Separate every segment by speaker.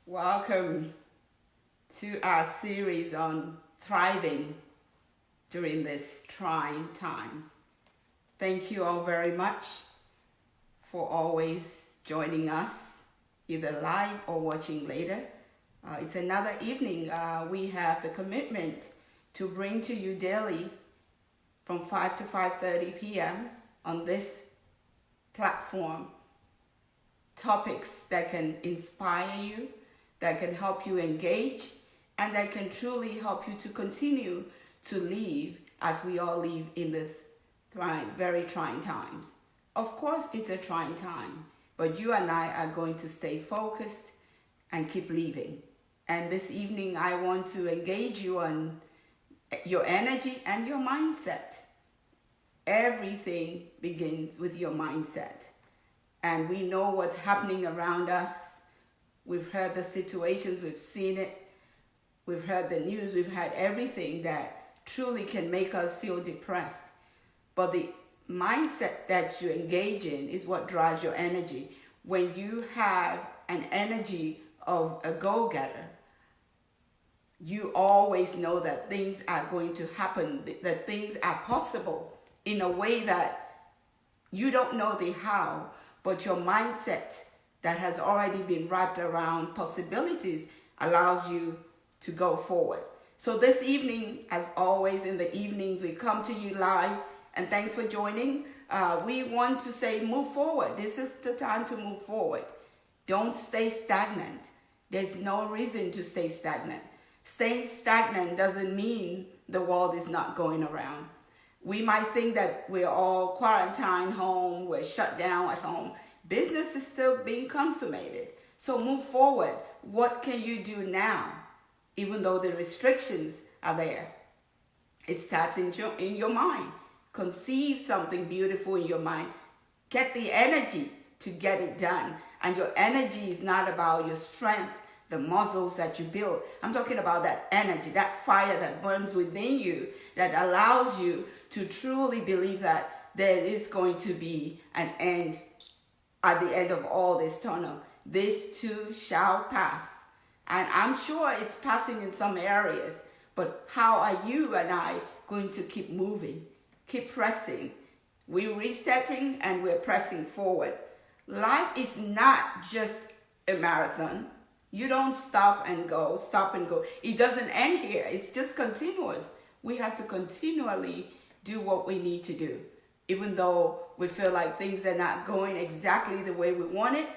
Speaker 1: Welcome to our series on thriving during these trying times. Thank you all very much for always joining us, either live or watching later. It's another evening. We have the commitment to bring to you daily from 5 to 5:30 p.m. on this platform topics that can inspire you, that can help you engage, and that can truly help you to continue to live as we all live in this very trying times. Of course, it's a trying time, but you and I are going to stay focused and keep living. And this evening, I want to engage you on your energy and your mindset. Everything begins with your mindset. And we know what's happening around us. We've heard the situations, we've seen it, we've heard the news, we've had everything that truly can make us feel depressed. But the mindset that you engage in is what drives your energy. When you have an energy of a go-getter, you always know that things are going to happen, that things are possible in a way that you don't know the how, but your mindset that has already been wrapped around possibilities allows you to go forward. So this evening, as always in the evenings, we come to you live, and thanks for joining. We want to say move forward. This is the time to move forward. Don't stay stagnant. There's no reason to stay stagnant. Staying stagnant doesn't mean the world is not going around. We might think that we're all quarantined home, we're shut down at home. Business is still being consummated. So move forward. What can you do now? Even though the restrictions are there. It starts in your mind. Conceive something beautiful in your mind. Get the energy to get it done. And your energy is not about your strength, the muscles that you build. I'm talking about that energy, that fire that burns within you, that allows you to truly believe that there is going to be an end at the end of all this tunnel. This too shall pass. And I'm sure it's passing in some areas, but how are you and I going to keep moving, keep pressing? We're resetting and we're pressing forward. Life is not just a marathon. You don't stop and go. It doesn't end here. It's just continuous. We have to continually do what we need to do. Even though we feel like things are not going exactly the way we want it,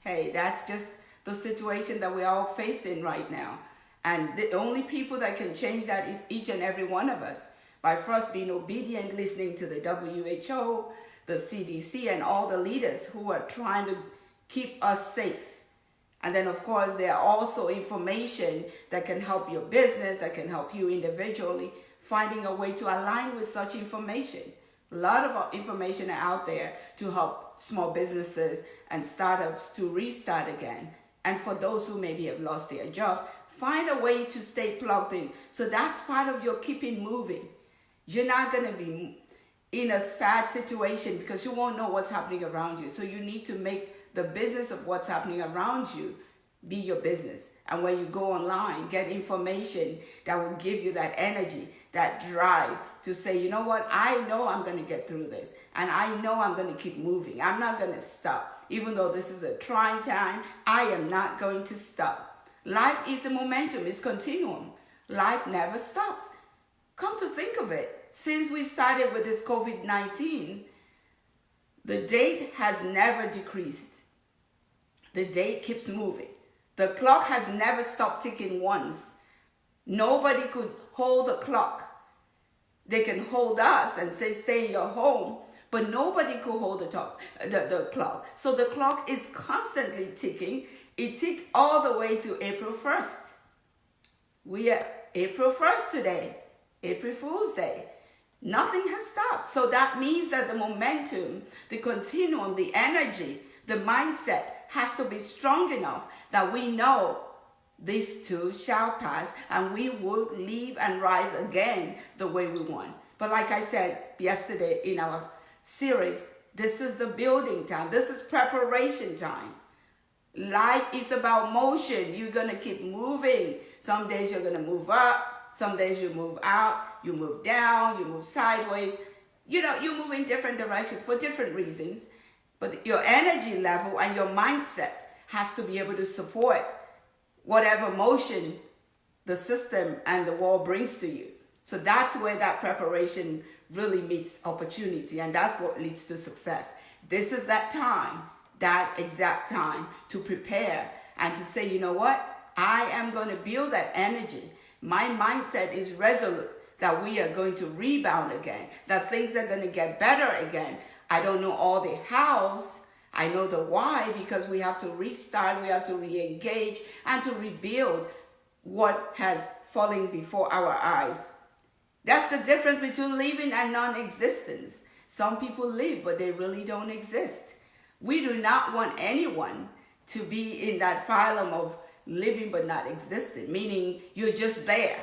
Speaker 1: hey, that's just the situation that we're all facing right now. And the only people that can change that is each and every one of us. By first being obedient, listening to the WHO, the CDC, and all the leaders who are trying to keep us safe. And then, of course, there are also information that can help your business, that can help you individually, finding a way to align with such information. A lot of information are out there to help small businesses and startups to restart again. And for those who maybe have lost their jobs, find a way to stay plugged in. So that's part of your keeping moving. You're not going to be in a sad situation because you won't know what's happening around you. So you need to make the business of what's happening around you be your business. And when you go online, get information that will give you that energy, that drive to say, you know what, I know I'm going to get through this. And I know I'm going to keep moving. I'm not going to stop. Even though this is a trying time, I am not going to stop. Life is a momentum. It's continuum. Life never stops. Come to think of it, since we started with this COVID-19, the date has never decreased. The date keeps moving. The clock has never stopped ticking once. Nobody could hold the clock. They can hold us and say, stay in your home, but nobody could hold the clock. So the clock is constantly ticking. It ticked all the way to April 1st. We are April 1st today, April Fool's Day. Nothing has stopped. So that means that the momentum, the continuum, the energy, the mindset has to be strong enough that we know this too shall pass and we will live and rise again the way we want. But like I said yesterday in our series, this is the building time. This is preparation time. Life is about motion. You're going to keep moving. Some days you're going to move up. Some days you move out. You move down. You move sideways. You know, you move in different directions for different reasons. But your energy level and your mindset has to be able to support whatever motion the system and the world brings to you. So that's where that preparation really meets opportunity, and that's what leads to success. This is that time, that exact time to prepare and to say, you know what? I am going to build that energy. My mindset is resolute that we are going to rebound again, that things are going to get better again. I don't know all the hows. I know the why, because we have to restart, we have to re-engage and to rebuild what has fallen before our eyes. That's the difference between living and non-existence. Some people live, but they really don't exist. We do not want anyone to be in that phylum of living but not existing, meaning you're just there.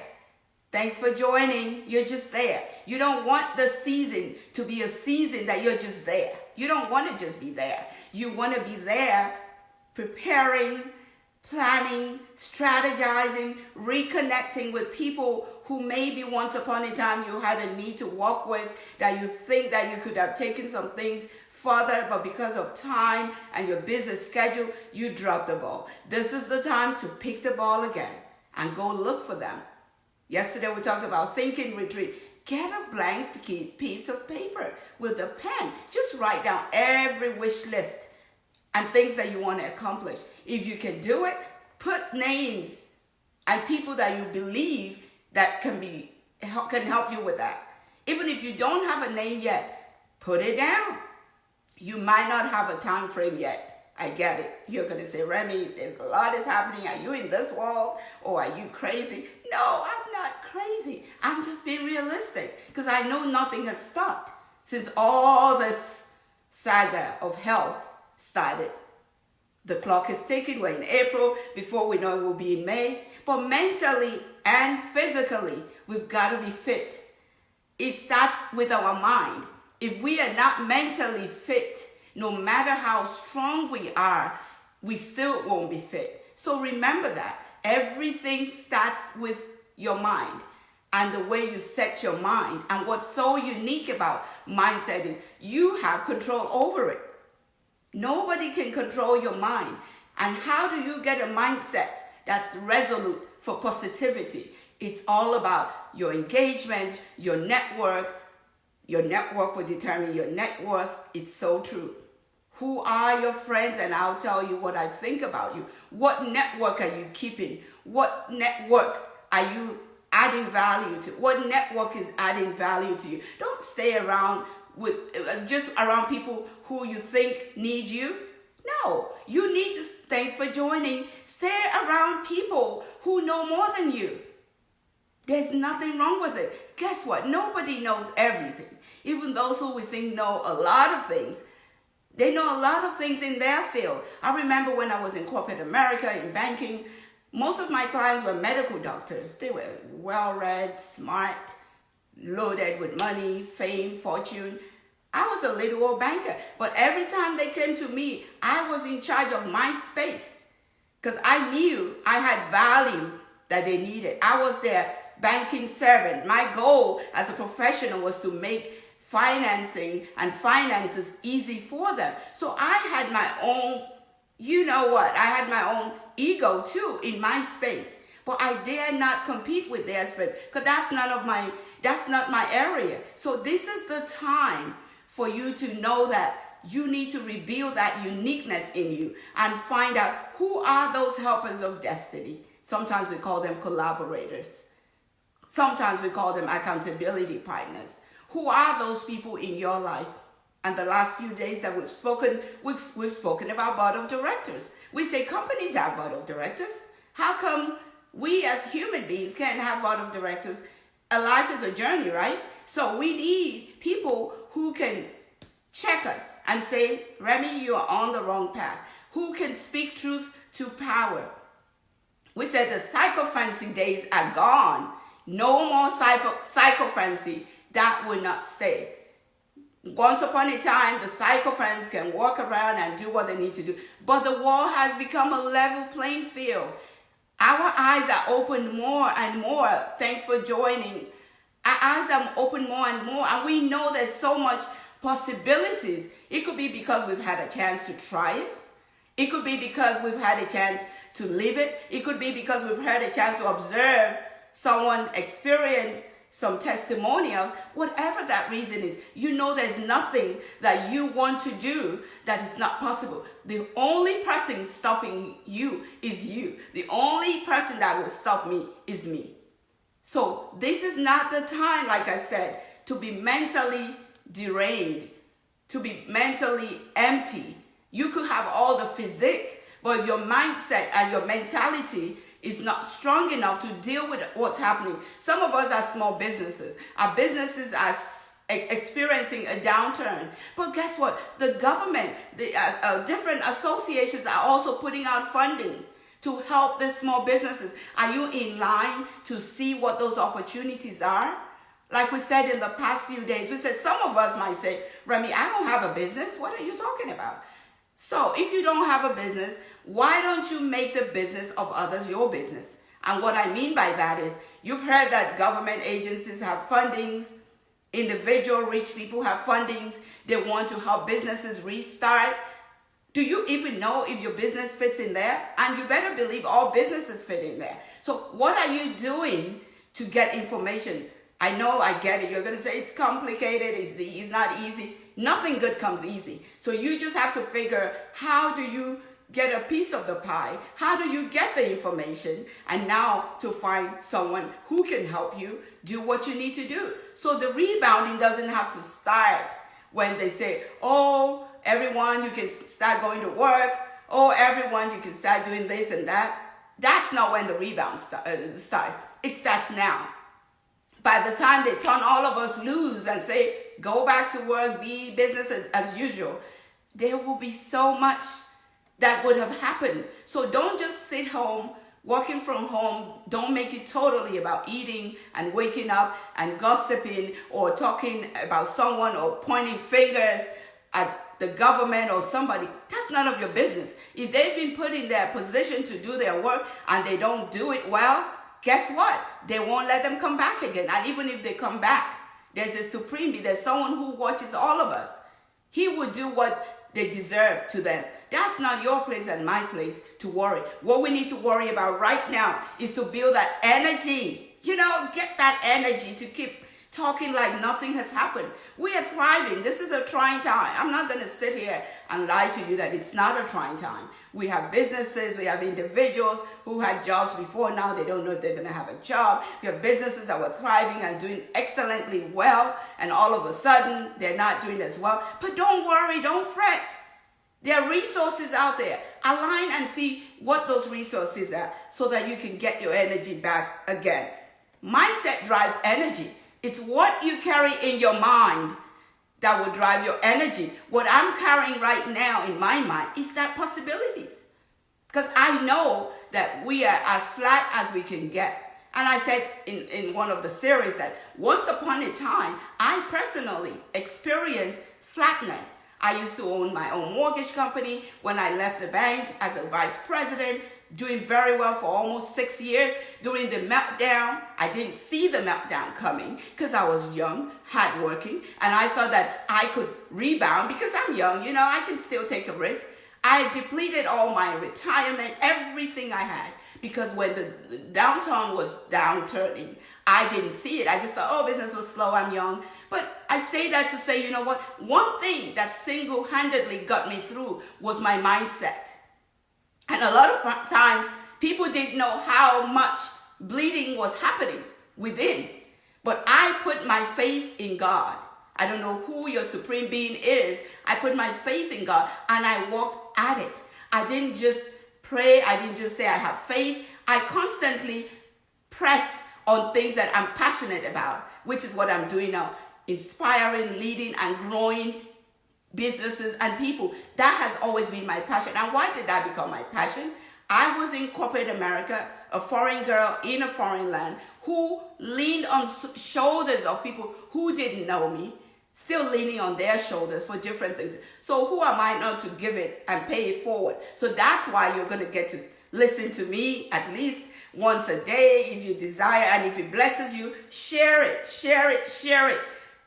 Speaker 1: Thanks for joining. You're just there. You don't want the season to be a season that you're just there. You don't want to just be there. You want to be there preparing, planning, strategizing, reconnecting with people who maybe once upon a time you had a need to walk with, that you think that you could have taken some things further, but because of time and your busy schedule, you dropped the ball. This is the time to pick the ball again and go look for them. Yesterday we talked about thinking retreat. Get a blank piece of paper with a pen. Just write down every wish list and things that you want to accomplish. If you can do it, put names and people that you believe that can help you with that. Even if you don't have a name yet, put it down. You might not have a time frame yet. I get it. You're going to say, Remy, there's a lot is happening. Are you in this world or are you crazy? No, I'm not crazy. I'm just being realistic because I know nothing has stopped since all this saga of health started. The clock is ticking. We're in April. Before we know it, we'll be in May. But mentally and physically, we've got to be fit. It starts with our mind. If we are not mentally fit, no matter how strong we are, we still won't be fit. So remember that. Everything starts with your mind and the way you set your mind. And what's so unique about mindset is you have control over it. Nobody can control your mind. And how do you get a mindset that's resolute for positivity? It's all about your engagement, your network. Your network will determine your net worth. It's so true. Who are your friends? And I'll tell you what I think about you. What network are you keeping? What network are you adding value to? What network is adding value to you? Don't stay around with just around people who you think need you. No, you need to, thanks for joining. Stay around people who know more than you. There's nothing wrong with it. Guess what? Nobody knows everything. Even those who we think know a lot of things, they know a lot of things in their field. I remember when I was in corporate America, in banking, most of my clients were medical doctors. They were well-read, smart, loaded with money, fame, fortune. I was a little old banker. But every time they came to me, I was in charge of my space because I knew I had value that they needed. I was their banking servant. My goal as a professional was to make financing and finances easy for them. So I had my own, you know what, I had my own ego too in my space. But I dare not compete with their space because that's not my area. So this is the time for you to know that you need to rebuild that uniqueness in you and find out who are those helpers of destiny. Sometimes we call them collaborators. Sometimes we call them accountability partners. Who are those people in your life? And the last few days that we've spoken about board of directors. We say companies have board of directors. How come we as human beings can't have board of directors? A life is a journey, right? So we need people who can check us and say, Remy, you are on the wrong path. Who can speak truth to power? We said the psychophancy days are gone. No more psychophancy. That will not stay. Once upon a time, the sycophants can walk around and do what they need to do. But the world has become a level playing field. Our eyes are opened more and more. Thanks for joining. Our eyes are open more and more, and we know there's so much possibilities. It could be because we've had a chance to try it. It could be because we've had a chance to live it. It could be because we've had a chance to observe someone experience some testimonials. Whatever that reason is, you know there's nothing that you want to do that is not possible. The only person stopping you is you. The only person that will stop me is me. So this is not the time, like I said, to be mentally deranged, to be mentally empty. You could have all the physique, but if your mindset and your mentality is not strong enough to deal with what's happening. Some of us are small businesses. Our businesses are experiencing a downturn. But guess what? The government, the different associations are also putting out funding to help the small businesses. Are you in line to see what those opportunities are? Like we said in the past few days, we said some of us might say, Remy, I don't have a business. What are you talking about? So if you don't have a business, why don't you make the business of others your business? And what I mean by that is, you've heard that government agencies have fundings, individual rich people have fundings, they want to help businesses restart. Do you even know if your business fits in there? And you better believe all businesses fit in there. So what are you doing to get information? I know, I get it. You're going to say it's complicated, it's not easy. Nothing good comes easy. So you just have to figure, how do you get a piece of the pie? How do you get the information? And now to find someone who can help you do what you need to do. So the rebounding doesn't have to start when they say, oh, everyone, you can start going to work. Oh, everyone, you can start doing this and that. That's not when the rebound starts. It starts now. By the time they turn all of us loose and say, go back to work, be business as usual, there will be so much that would have happened. So don't just sit home, working from home. Don't make it totally about eating and waking up and gossiping or talking about someone or pointing fingers at the government or somebody. That's none of your business. If they've been put in their position to do their work and they don't do it well, guess what? They won't let them come back again. And even if they come back, there's a supreme being, there's someone who watches all of us. He will do what they deserve to them. That's not your place and my place to worry. What we need to worry about right now is to build that energy. You know, get that energy to keep talking like nothing has happened. We are thriving. This is a trying time. I'm not going to sit here and lie to you that it's not a trying time. We have businesses, we have individuals who had jobs before, now they don't know if they're going to have a job. We have businesses that were thriving and doing excellently well, and all of a sudden they're not doing as well. But don't worry, don't fret. There are resources out there. Align and see what those resources are so that you can get your energy back again. Mindset drives energy. It's what you carry in your mind that will drive your energy. What I'm carrying right now in my mind is that possibilities. Because I know that we are as flat as we can get. And I said in one of the series that once upon a time, I personally experienced flatness. I used to own my own mortgage company. When I left the bank as a vice president, doing very well for almost 6 years. During the meltdown, I didn't see the meltdown coming because I was young, hardworking, and I thought that I could rebound because I'm young, you know, I can still take a risk. I depleted all my retirement, everything I had, because when the downturn was downturning, I didn't see it. I just thought, oh, business was slow, I'm young. But I say that to say, you know what? One thing that single-handedly got me through was my mindset. And a lot of times, people didn't know how much bleeding was happening within. But I put my faith in God. I don't know who your supreme being is. I put my faith in God and I walked at it. I didn't just pray. I didn't just say I have faith. I constantly press on things that I'm passionate about, which is what I'm doing now. Inspiring, leading, and growing businesses and people. That has always been my passion. And why did that become my passion? I was in corporate America, a foreign girl in a foreign land who leaned on shoulders of people who didn't know me. still leaning on their shoulders for different things. So who am I not to give it and pay it forward? So that's why you're going to get to listen to me at least once a day if you desire, and if it blesses you, share it, share it, share it.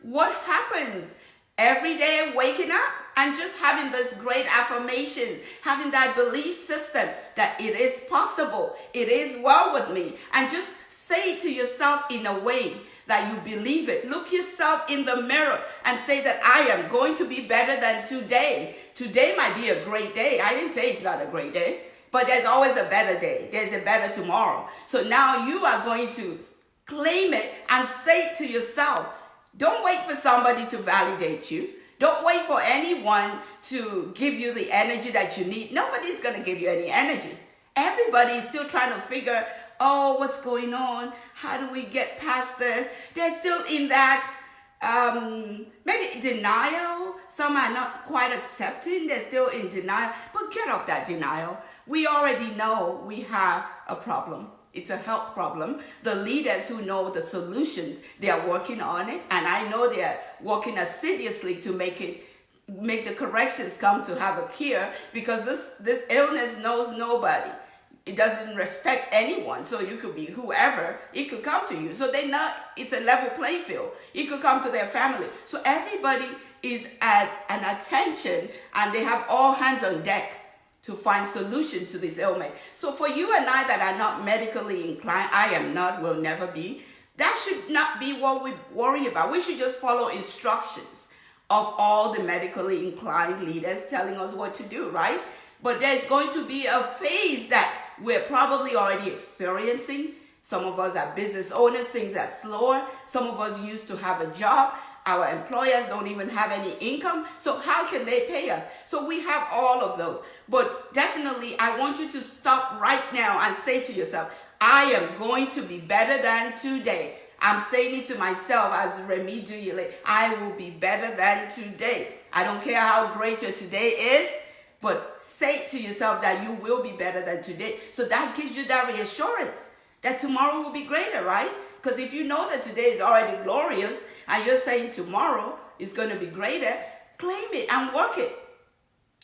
Speaker 1: What happens every day waking up and just having this great affirmation, having that belief system that it is possible, it is well with me, and just say it to yourself in a way that you believe it. Look yourself in the mirror and say that I am going to be better than today. Today might be a great day. I didn't say it's not a great day, but there's always a better day. There's a better tomorrow. So now you are going to claim it and say it to yourself. Don't wait for somebody to validate you. Don't wait for anyone to give you the energy that you need. Nobody's going to give you any energy. Everybody is still trying to figure, oh, what's going on? How do we get past this? They're still in that maybe denial. Some are not quite accepting. They're still in denial. But get off that denial. We already know we have a problem. It's a health problem. The leaders who know the solutions, they are working on it. And I know they are working assiduously to make the corrections come to have a cure, because this illness knows nobody. It doesn't respect anyone. So you could be whoever, it could come to you. So it's a level playing field. It could come to their family. So everybody is at an attention, and they have all hands on deck to find solution to this ailment. So for you and I that are not medically inclined, I am not, will never be, that should not be what we worry about. We should just follow instructions of all the medically inclined leaders telling us what to do, right? But there's going to be a phase that we're probably already experiencing. Some of us are business owners, things are slower. Some of us used to have a job. Our employers don't even have any income. So how can they pay us? So we have all of those. But definitely, I want you to stop right now and say to yourself, I am going to be better than today. I'm saying it to myself as Remy Duyele. I will be better than today. I don't care how great your today is, but say to yourself that you will be better than today. So that gives you that reassurance that tomorrow will be greater, right? Because if you know that today is already glorious and you're saying tomorrow is going to be greater, claim it and work it.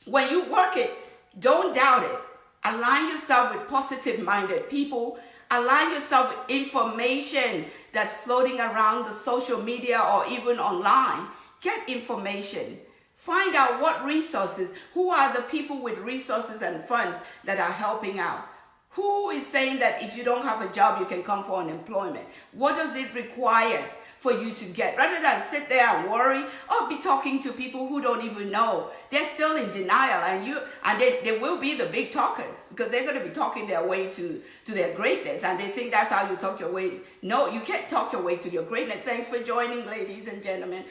Speaker 1: When you work it, don't doubt it. Align yourself with positive-minded people. Align yourself with information that's floating around the social media or even online. Get information. Find out what resources, who are the people with resources and funds that are helping out. Who is saying that if you don't have a job, you can come for unemployment? What does it require for you to get? Rather than sit there and worry or be talking to people who don't even know. They're still in denial, and they will be the big talkers, because they're going to be talking their way to their greatness, and they think that's how you talk your way. No, you can't talk your way to your greatness. Thanks for joining, ladies and gentlemen.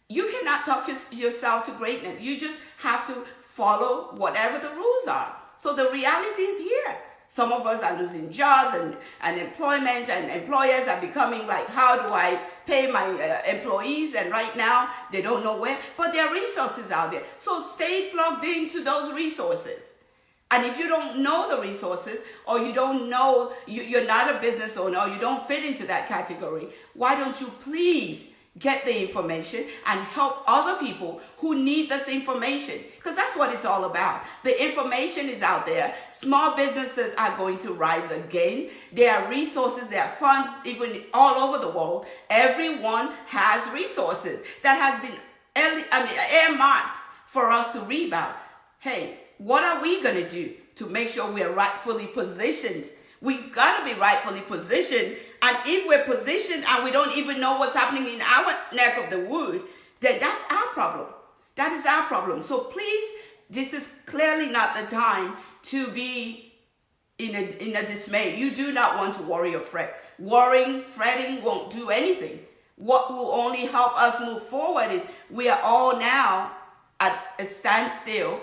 Speaker 1: You cannot talk yourself to greatness. You just have to follow whatever the rules are. So the reality is here. Some of us are losing jobs and employment, and employers are becoming like, how do I pay my employees? And right now, they don't know where, but there are resources out there. So stay plugged into those resources. And if you don't know the resources, or you don't know, you're not a business owner, or you don't fit into that category, why don't you please get the information and help other people who need this information? Because that's what it's all about. The information is out there. Small businesses are going to rise again. There are resources, there are funds, even all over the world. Everyone has resources that has been earmarked for us to rebound. Hey, what are we going to do to make sure we're rightfully positioned? We've got to be rightfully positioned. And if we're positioned and we don't even know what's happening in our neck of the wood, then that's our problem. That is our problem. So please, this is clearly not the time to be in a dismay. You do not want to worry or fret. Worrying, fretting won't do anything. What will only help us move forward is we are all now at a standstill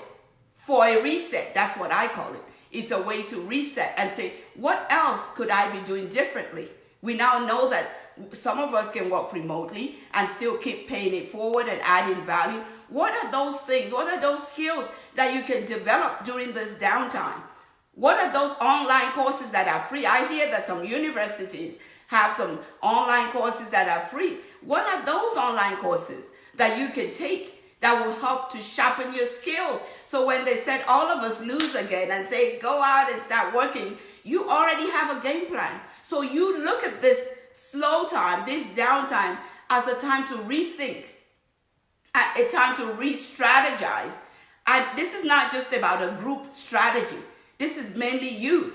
Speaker 1: for a reset. That's what I call it. It's a way to reset and say, what else could I be doing differently? We now know that some of us can work remotely and still keep paying it forward and adding value. What are those things? What are those skills that you can develop during this downtime? What are those online courses that are free? I hear that some universities have some online courses that are free. What are those online courses? that you can take that will help to sharpen your skills. So when they said all of us lose again and say, go out and start working, you already have a game plan. So you look at this slow time, this downtime, as a time to rethink, a time to re-strategize. And this is not just about a group strategy. This is mainly you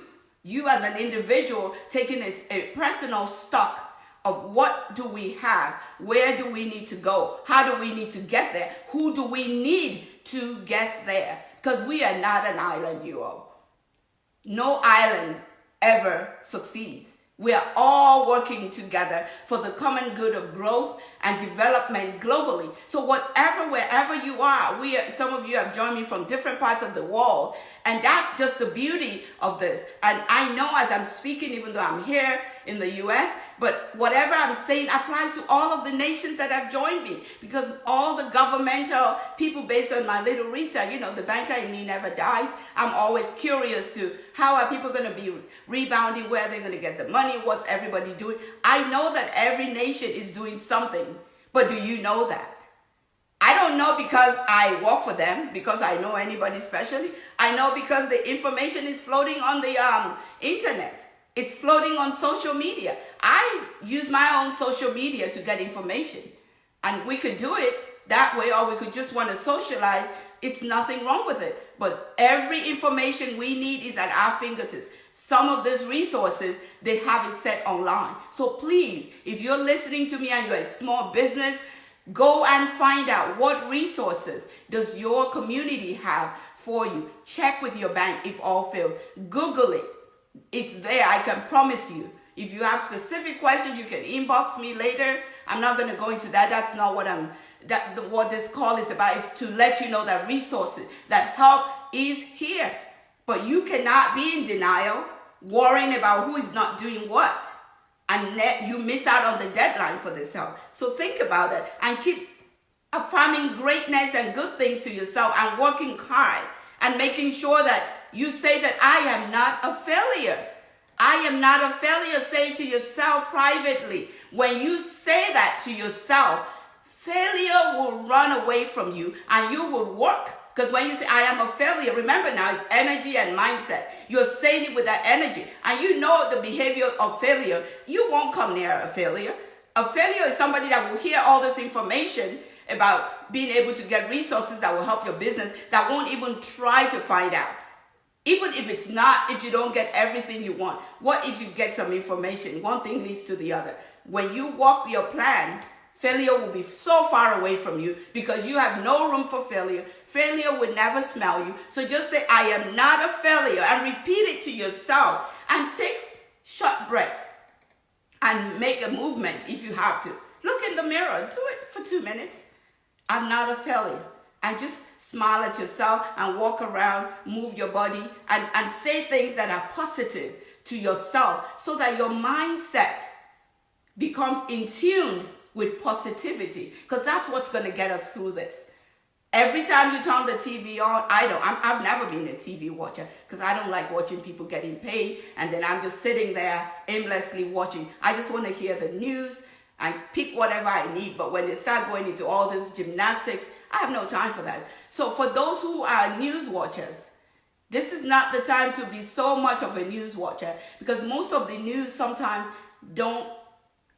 Speaker 1: as an individual taking a personal stock of what do we have, where do we need to go, how do we need to get there, who do we need to get there, because we are not an island, you all. No island ever succeeds. We are all working together for the common good of growth and development globally. So wherever you are, some of you have joined me from different parts of the world, and that's just the beauty of this. And I know as I'm speaking, even though I'm here in the US, but whatever I'm saying applies to all of the nations that have joined me, because all the governmental people, based on my little research, the banker in me never dies. I'm always curious to how are people going to be rebounding, where they're going to get the money, what's everybody doing. I know that every nation is doing something, but do you know that? I don't know because I work for them, because I know anybody specially. I know because the information is floating on the internet. It's floating on social media. I use my own social media to get information. And we could do it that way, or we could just want to socialize. It's nothing wrong with it. But every information we need is at our fingertips. Some of these resources, they have it set online. So please, if you're listening to me and you're a small business, go and find out what resources does your community have for you. Check with your bank if all fails. Google it. It's there, I can promise you. If you have specific questions, you can inbox me later. I'm not going to go into that. That's not what this call is about. It's to let you know that resources, that help is here. But you cannot be in denial, worrying about who is not doing what. And you miss out on the deadline for this help. So think about it and keep affirming greatness and good things to yourself and working hard and making sure that you say that I am not a failure. I am not a failure. Say to yourself privately. When you say that to yourself, failure will run away from you and you will work. Because when you say, I am a failure, remember now, it's energy and mindset. You're saying it with that energy. And you know the behavior of failure. You won't come near a failure. A failure is somebody that will hear all this information about being able to get resources that will help your business, that won't even try to find out. Even if you don't get everything you want, what if you get some information? One thing leads to the other. When you walk your plan, failure will be so far away from you because you have no room for failure. Failure will never smell you. So just say, I am not a failure, and repeat it to yourself and take short breaths and make a movement if you have to. Look in the mirror. Do it for 2 minutes. I'm not a failure. And just smile at yourself and walk around, move your body, and say things that are positive to yourself so that your mindset becomes in tune with positivity, because that's what's going to get us through this. Every time you turn the TV on, I've never been a TV watcher because I don't like watching people getting paid and then I'm just sitting there aimlessly watching. I just want to hear the news and pick whatever I need. But when they start going into all this gymnastics, I have no time for that. So for those who are news watchers, this is not the time to be so much of a news watcher, because most of the news sometimes don't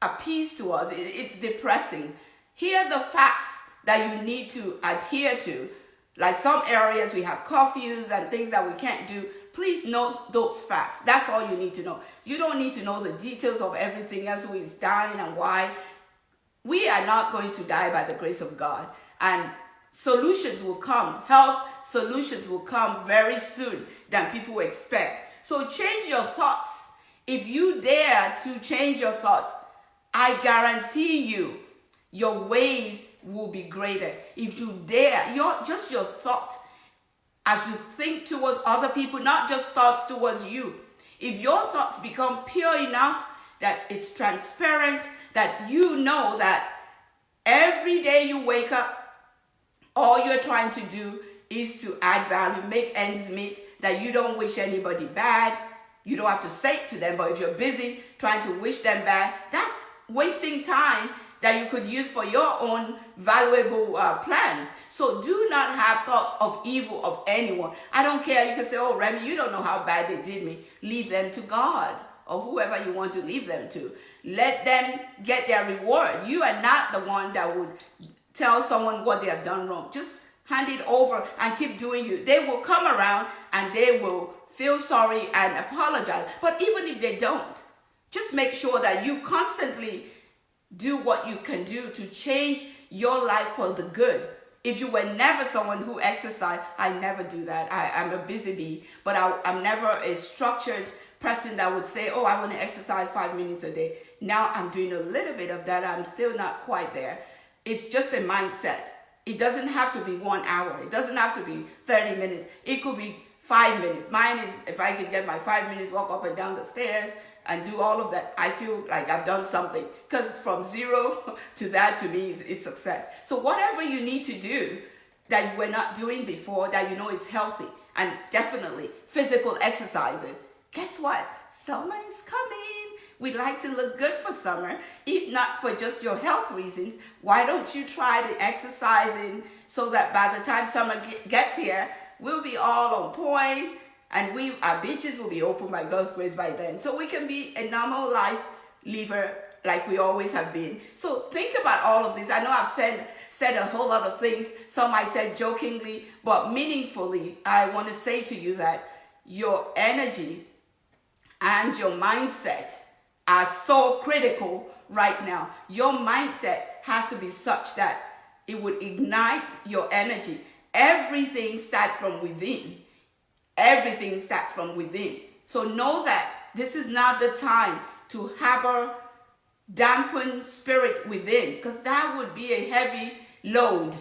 Speaker 1: appease to us. It's depressing. Here are the facts that you need to adhere to. Like some areas we have curfews and things that we can't do. Please note those facts. That's all you need to know. You don't need to know the details of everything else, who is dying and why. We are not going to die by the grace of God. And solutions will come. Health solutions will come very soon than people expect. So change your thoughts. If you dare to change your thoughts, I guarantee you, your ways will be greater. If you dare, your thought, as you think towards other people, not just thoughts towards you. If your thoughts become pure enough that it's transparent, that you know that every day you wake up, all you're trying to do is to add value, make ends meet, that you don't wish anybody bad. You don't have to say it to them, but if you're busy trying to wish them bad, that's wasting time that you could use for your own valuable plans. So do not have thoughts of evil of anyone. I don't care. You can say, oh, Remy, you don't know how bad they did me. Leave them to God or whoever you want to leave them to. Let them get their reward. You are not the one that would tell someone what they have done wrong. Just hand it over and keep doing you. They will come around and they will feel sorry and apologize. But even if they don't, just make sure that you constantly do what you can do to change your life for the good. If you were never someone who exercised, I never do that. I'm a busy bee, but I'm never a structured person that would say, oh, I want to exercise 5 minutes a day. Now I'm doing a little bit of that. I'm still not quite there. It's just a mindset. It doesn't have to be 1 hour. It doesn't have to be 30 minutes. It could be 5 minutes. Mine is if I could get my 5 minutes, walk up and down the stairs and do all of that, I feel like I've done something. Because from zero to that, to me, is success. So whatever you need to do that you were not doing before, that you know is healthy, and definitely physical exercises. Guess what? Summer is coming. We like to look good for summer. If not for just your health reasons, why don't you try the exercising so that by the time summer gets here, we'll be all on point, and our beaches will be open by God's grace by then. So we can be a normal life leaver like we always have been. So think about all of this. I know I've said a whole lot of things. Some I said jokingly, but meaningfully, I want to say to you that your energy and your mindset are so critical right now. Your mindset has to be such that it would ignite your energy. Everything starts from within. Everything starts from within. So know that this is not the time to harbor dampened spirit within, because that would be a heavy load.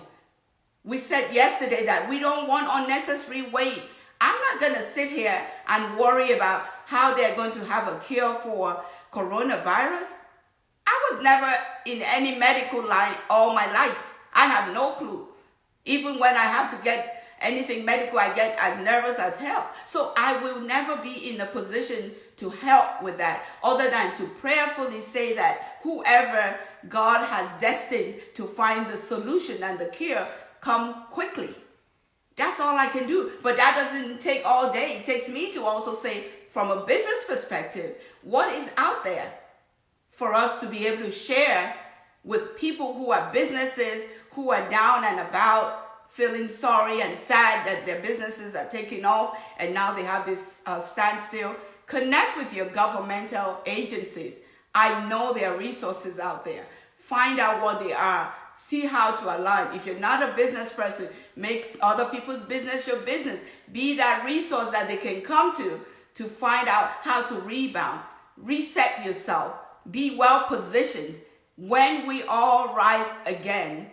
Speaker 1: We said yesterday that we don't want unnecessary weight. I'm not going to sit here and worry about how they're going to have a cure for coronavirus. I was never in any medical line all my life. I have no clue. Even when I have to get anything medical, I get as nervous as hell. So I will never be in a position to help with that, other than to prayerfully say that whoever God has destined to find the solution and the cure, come quickly. That's all I can do. But that doesn't take all day. It takes me to also say, from a business perspective, what is out there for us to be able to share with people who are businesses, who are down and about, feeling sorry and sad that their businesses are taking off and now they have this standstill. Connect with your governmental agencies. I know there are resources out there. Find out what they are. See how to align. If you're not a business person, make other people's business your business. Be that resource that they can come to find out how to rebound. Reset yourself. Be well positioned. When we all rise again,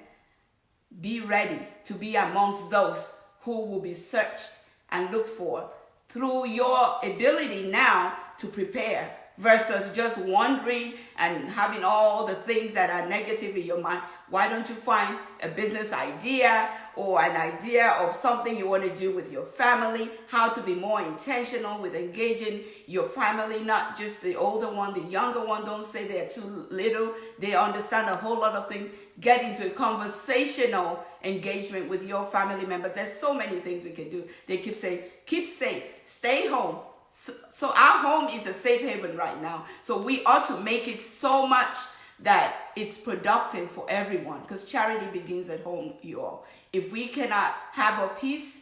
Speaker 1: be ready to be amongst those who will be searched and looked for through your ability now to prepare, versus just wondering and having all the things that are negative in your mind. Why don't you find a business idea or an idea of something you want to do with your family, how to be more intentional with engaging your family, not just the older one, the younger one. Don't say they're too little. They understand a whole lot of things. Get into a conversational engagement with your family members. There's so many things we can do. They keep saying, keep safe, stay home. So our home is a safe haven right now. So we ought to make it so much that it's productive for everyone, because charity begins at home, you all. If we cannot have a peace,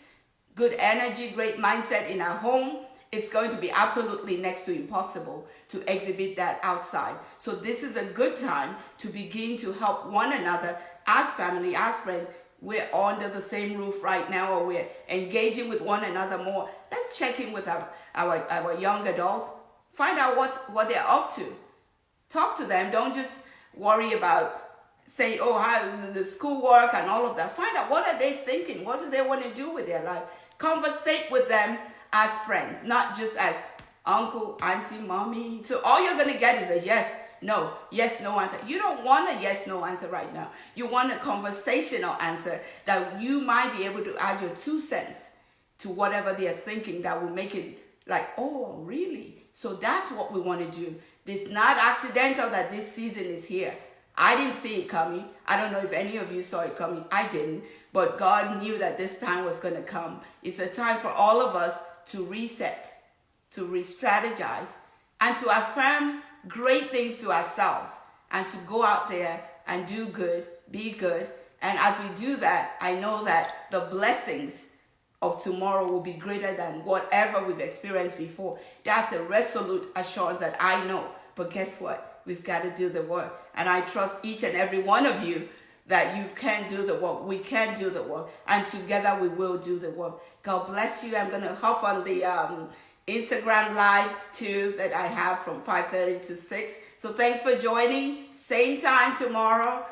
Speaker 1: good energy, great mindset in our home, it's going to be absolutely next to impossible to exhibit that outside. So this is a good time to begin to help one another as family, as friends. We're under the same roof right now, or we're engaging with one another more. Let's check in with our young adults. Find out what they're up to. Talk to them. Don't just worry about saying, oh, how the schoolwork and all of that. Find out, what are they thinking? What do they want to do with their life? Conversate with them as friends, not just as uncle, auntie, mommy. So all you're going to get is a yes, no answer. You don't want a yes, no answer right now. You want a conversational answer that you might be able to add your 2 cents to whatever they're thinking, that will make it like, oh, really? So that's what we want to do. It's not accidental that this season is here. I didn't see it coming. I don't know if any of you saw it coming. I didn't. But God knew that this time was going to come. It's a time for all of us to reset, to re-strategize, and to affirm great things to ourselves, and to go out there and do good, be good. And as we do that, I know that the blessings of tomorrow will be greater than whatever we've experienced before. That's a resolute assurance that I know. But guess what? We've got to do the work. And I trust each and every one of you that you can do the work. We can do the work. And together we will do the work. God bless you. I'm going to hop on the Instagram live too that I have from 5:30 to 6. So thanks for joining. Same time tomorrow.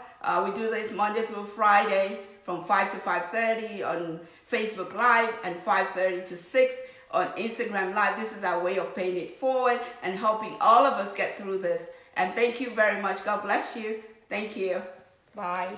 Speaker 1: We do this Monday through Friday from 5 to 5:30 on Facebook Live and 5:30 to 6 on Instagram Live. This is our way of paying it forward and helping all of us get through this. And thank you very much. God bless you. Thank you. Bye.